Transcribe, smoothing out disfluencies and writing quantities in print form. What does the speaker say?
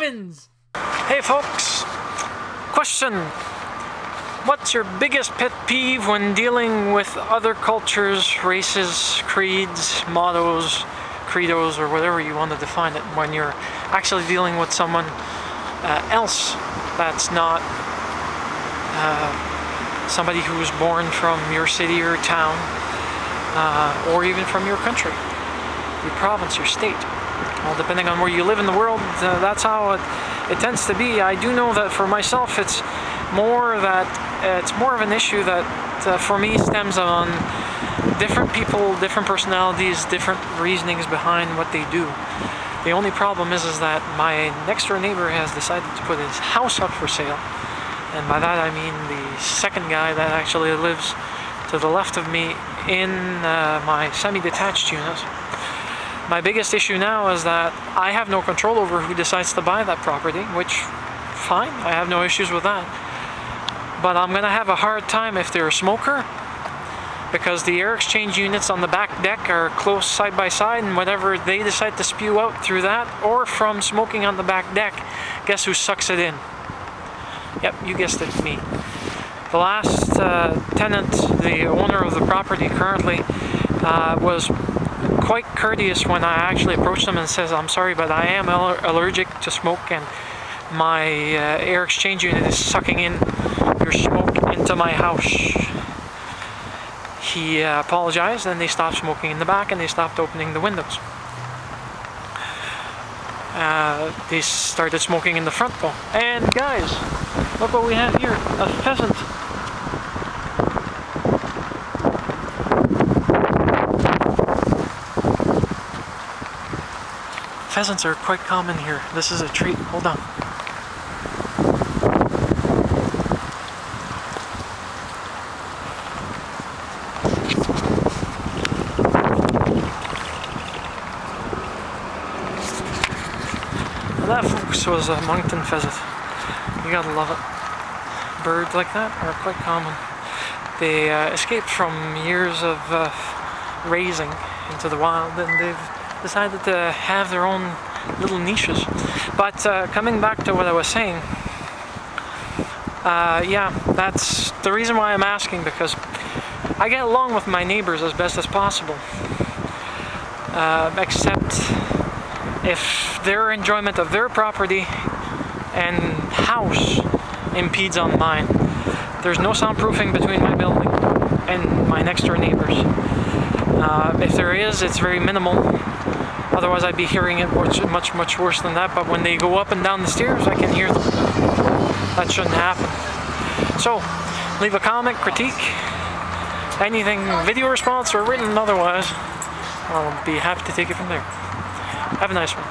heavens! Hey folks, question. What's your biggest pet peeve when dealing with other cultures, races, creeds, mottos, credos, or whatever you want to define it, when you're actually dealing with someone else that's not somebody who was born from your city or town, or even from your country, your province, your state? Well, depending on where you live in the world, that's how it tends to be. I do know that for myself, it's more of an issue that for me stems on different people, different personalities, different reasonings behind what they do. The only problem is that my next door neighbor has decided to put his house up for sale, and by that I mean the second guy that actually lives to the left of me in my semi-detached unit. My biggest issue now is that I have no control over who decides to buy that property, which, fine, I have no issues with that. But I'm going to have a hard time if they're a smoker, because the air exchange units on the back deck are close side by side, and whatever they decide to spew out through that, or from smoking on the back deck, guess who sucks it in? Yep, you guessed it, me. The last tenant, the owner of the property currently, was quite courteous when I actually approached him and says, I'm sorry, but I am allergic to smoke, and my air exchange unit is sucking in your smoke into my house. He apologized, and they stopped smoking in the back, and they stopped opening the windows. They started smoking in the front though. And guys, look what we have here, a pheasant. Pheasants are quite common here. This is a treat. Hold on. That, folks, was a Moncton pheasant. You gotta love it. Birds like that are quite common. They escaped from years of raising into the wild, and they've decided to have their own little niches. But coming back to what I was saying, yeah, that's the reason why I'm asking, because I get along with my neighbors as best as possible, except if their enjoyment of their property and house impedes on mine. There's no soundproofing between my building and my next door neighbors. If there is, it's very minimal. Otherwise I'd be hearing it much, much worse than that. But when they go up and down the stairs, I can hear them. That shouldn't happen. So, leave a comment, critique, anything, video response or written otherwise. I'll be happy to take it from there. Have a nice one.